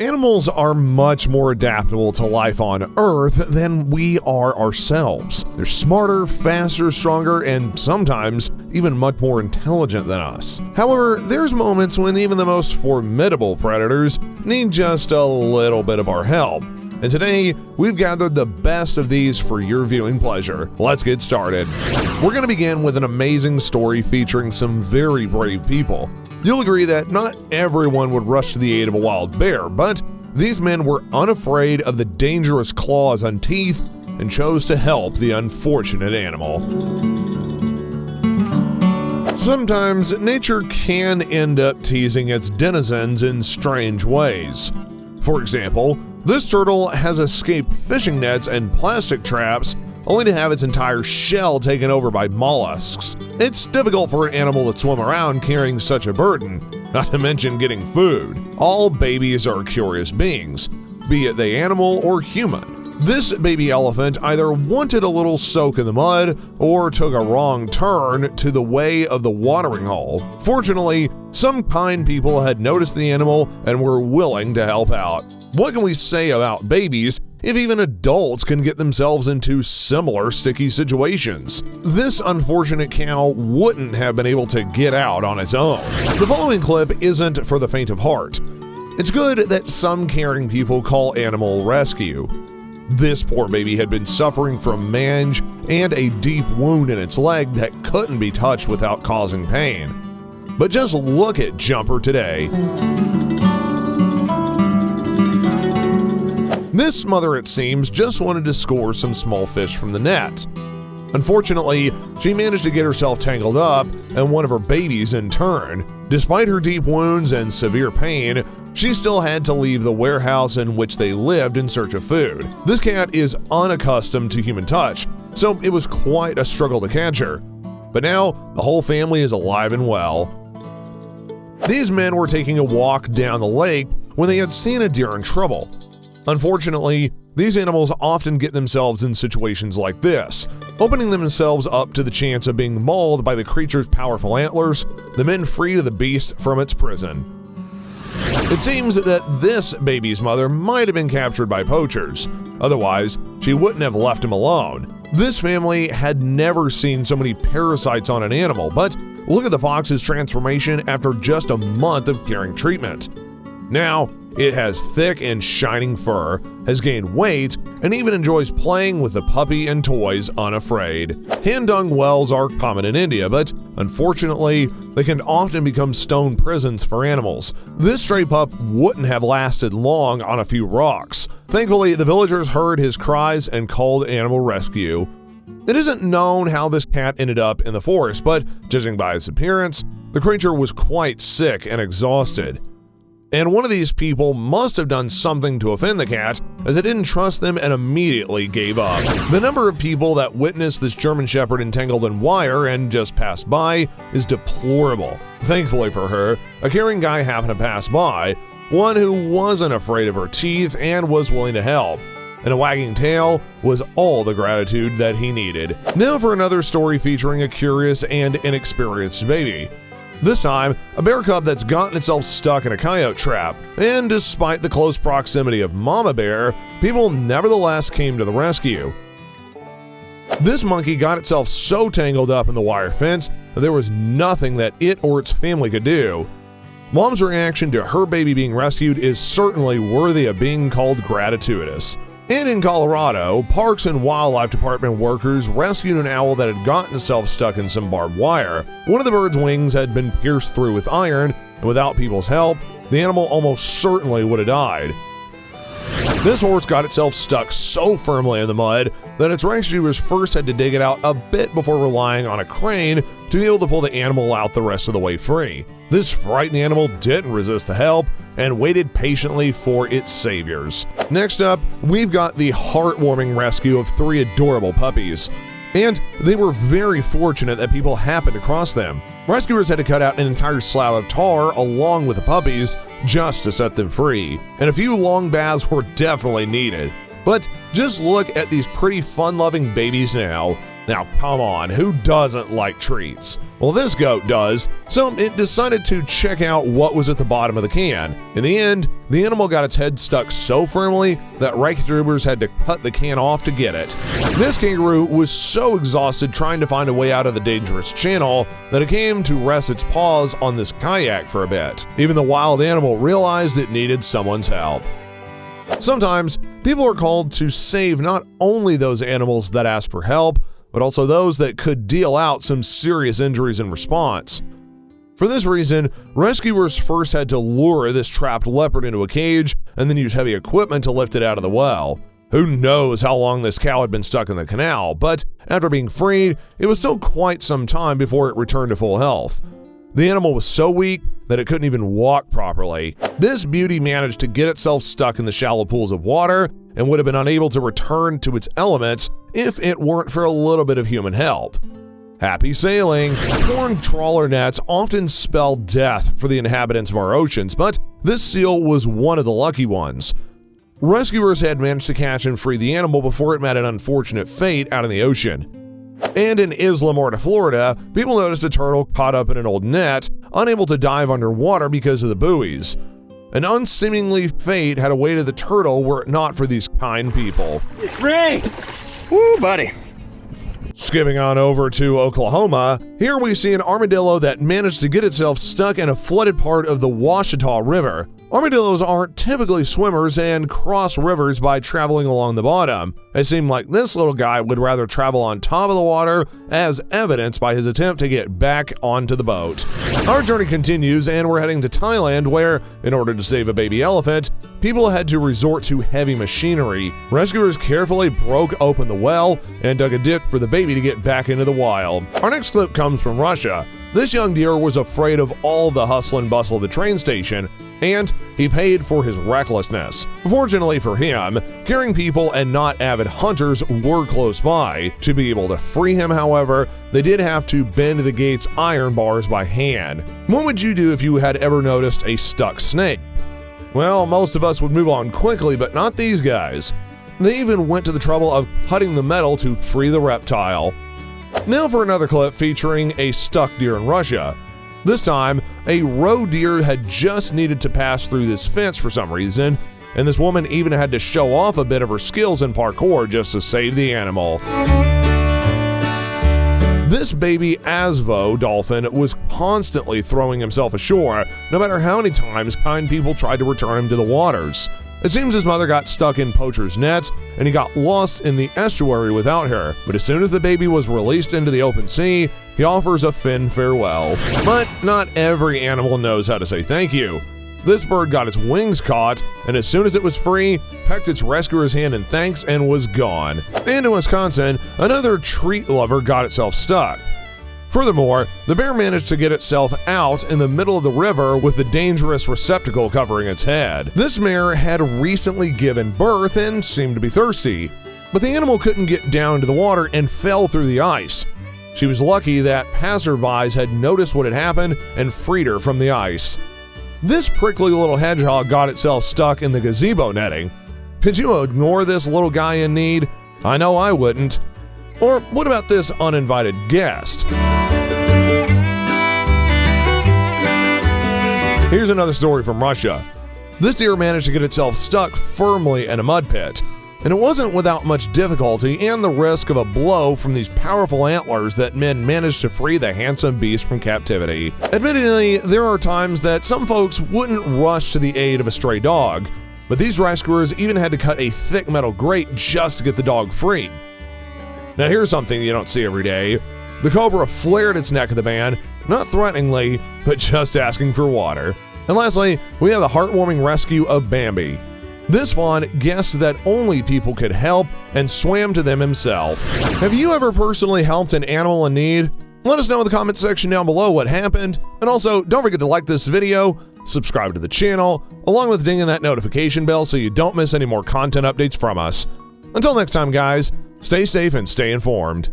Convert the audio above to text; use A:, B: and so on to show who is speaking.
A: Animals are much more adaptable to life on Earth than we are ourselves. They're smarter, faster, stronger, and sometimes even much more intelligent than us. However, there's moments when even the most formidable predators need just a little bit of our help. And today, we've gathered the best of these for your viewing pleasure. Let's get started. We're going to begin with an amazing story featuring some very brave people. You'll agree that not everyone would rush to the aid of a wild bear, but these men were unafraid of the dangerous claws and teeth and chose to help the unfortunate animal. Sometimes nature can end up teasing its denizens in strange ways. For example, this turtle has escaped fishing nets and plastic traps only to have its entire shell taken over by mollusks. It's difficult for an animal to swim around carrying such a burden, not to mention getting food. All babies are curious beings, be it the animal or human. This baby elephant either wanted a little soak in the mud or took a wrong turn to the way of the watering hole. Fortunately, some kind people had noticed the animal and were willing to help out. What can we say about babies if even adults can get themselves into similar sticky situations? This unfortunate cow wouldn't have been able to get out on its own. The following clip isn't for the faint of heart. It's good that some caring people call animal rescue. This poor baby had been suffering from mange and a deep wound in its leg that couldn't be touched without causing pain. But just look at Jumper today. This mother, it seems, just wanted to score some small fish from the net. Unfortunately, she managed to get herself tangled up, and one of her babies in turn. Despite her deep wounds and severe pain, she still had to leave the warehouse in which they lived in search of food. This cat is unaccustomed to human touch, so it was quite a struggle to catch her. But now, the whole family is alive and well. These men were taking a walk down the lake when they had seen a deer in trouble. Unfortunately, these animals often get themselves in situations like this, opening themselves up to the chance of being mauled by the creature's powerful antlers. The men freed the beast from its prison. It seems that this baby's mother might have been captured by poachers. Otherwise, she wouldn't have left him alone. This family had never seen so many parasites on an animal, but look at the fox's transformation after just a month of caring treatment. Now, it has thick and shining fur, has gained weight, and even enjoys playing with the puppy and toys unafraid. Hand-dug wells are common in India, but unfortunately, they can often become stone prisons for animals. This stray pup wouldn't have lasted long on a few rocks. Thankfully, the villagers heard his cries and called animal rescue. It isn't known how this cat ended up in the forest, but judging by its appearance, the creature was quite sick and exhausted. And one of these people must have done something to offend the cat, as it didn't trust them and immediately gave up. The number of people that witnessed this German Shepherd entangled in wire and just passed by is deplorable. Thankfully for her, a caring guy happened to pass by, one who wasn't afraid of her teeth and was willing to help. And a wagging tail was all the gratitude that he needed. Now for another story featuring a curious and inexperienced baby. This time, a bear cub that's gotten itself stuck in a coyote trap, and despite the close proximity of Mama Bear, people nevertheless came to the rescue. This monkey got itself so tangled up in the wire fence that there was nothing that it or its family could do. Mom's reaction to her baby being rescued is certainly worthy of being called gratuitous. And in Colorado, Parks and Wildlife Department workers rescued an owl that had gotten itself stuck in some barbed wire. One of the bird's wings had been pierced through with iron, and without people's help, the animal almost certainly would have died. This horse got itself stuck so firmly in the mud that its rescuers first had to dig it out a bit before relying on a crane to be able to pull the animal out the rest of the way free. This frightened animal didn't resist the help and waited patiently for its saviors. Next up, we've got the heartwarming rescue of 3 adorable puppies. And they were very fortunate that people happened across them. Rescuers had to cut out an entire slab of tar along with the puppies just to set them free. And a few long baths were definitely needed. But just look at these pretty fun-loving babies now. Now come on, who doesn't like treats? Well, this goat does, so it decided to check out what was at the bottom of the can. In the end, the animal got its head stuck so firmly that rescuers had to cut the can off to get it. This kangaroo was so exhausted trying to find a way out of the dangerous channel that it came to rest its paws on this kayak for a bit. Even the wild animal realized it needed someone's help. Sometimes, people are called to save not only those animals that ask for help, but also those that could deal out some serious injuries in response. For this reason, rescuers first had to lure this trapped leopard into a cage and then use heavy equipment to lift it out of the well. Who knows how long this cow had been stuck in the canal, but after being freed, it was still quite some time before it returned to full health. The animal was so weak that it couldn't even walk properly. This beauty managed to get itself stuck in the shallow pools of water and would have been unable to return to its elements if it weren't for a little bit of human help. Happy sailing! Torn trawler nets often spell death for the inhabitants of our oceans, but this seal was one of the lucky ones. Rescuers had managed to catch and free the animal before it met an unfortunate fate out in the ocean. And in Islamorta, Florida, people noticed a turtle caught up in an old net, unable to dive underwater because of the buoys. An unseemly fate had awaited the turtle were it not for these kind people.
B: It's free! Woo, buddy.
A: Skipping on over to Oklahoma, here we see an armadillo that managed to get itself stuck in a flooded part of the Washita River. Armadillos aren't typically swimmers and cross rivers by traveling along the bottom. It seemed like this little guy would rather travel on top of the water, as evidenced by his attempt to get back onto the boat. Our journey continues and we're heading to Thailand where, in order to save a baby elephant, people had to resort to heavy machinery. Rescuers carefully broke open the well and dug a ditch for the baby to get back into the wild. Our next clip comes from Russia. This young deer was afraid of all the hustle and bustle of the train station, and he paid for his recklessness. Fortunately for him, caring people and not avid hunters were close by. To be able to free him, however, they did have to bend the gate's iron bars by hand. What would you do if you had ever noticed a stuck snake? Well, most of us would move on quickly, but not these guys. They even went to the trouble of cutting the metal to free the reptile. Now for another clip featuring a stuck deer in Russia. This time, a roe deer had just needed to pass through this fence for some reason, and this woman even had to show off a bit of her skills in parkour just to save the animal. This baby Asvo dolphin was constantly throwing himself ashore, no matter how many times kind people tried to return him to the waters. It seems his mother got stuck in poachers' nets, and he got lost in the estuary without her, but as soon as the baby was released into the open sea, he offers a fin farewell. But not every animal knows how to say thank you. This bird got its wings caught, and as soon as it was free, pecked its rescuer's hand in thanks and was gone. And in Wisconsin, another treat lover got itself stuck. Furthermore, the bear managed to get itself out in the middle of the river with the dangerous receptacle covering its head. This mare had recently given birth and seemed to be thirsty, but the animal couldn't get down to the water and fell through the ice. She was lucky that passerbys had noticed what had happened and freed her from the ice. This prickly little hedgehog got itself stuck in the gazebo netting. Could you ignore this little guy in need? I know I wouldn't. Or what about this uninvited guest? Here's another story from Russia. This deer managed to get itself stuck firmly in a mud pit, and it wasn't without much difficulty and the risk of a blow from these powerful antlers that men managed to free the handsome beast from captivity. Admittedly, there are times that some folks wouldn't rush to the aid of a stray dog, but these rescuers even had to cut a thick metal grate just to get the dog free. Now here's something you don't see every day. The cobra flared its neck at the man, not threateningly, but just asking for water. And lastly, we have the heartwarming rescue of Bambi. This fawn guessed that only people could help and swam to them himself. Have you ever personally helped an animal in need? Let us know in the comment section down below what happened. And also, don't forget to like this video, subscribe to the channel, along with dinging that notification bell so you don't miss any more content updates from us. Until next time, guys, stay safe and stay informed.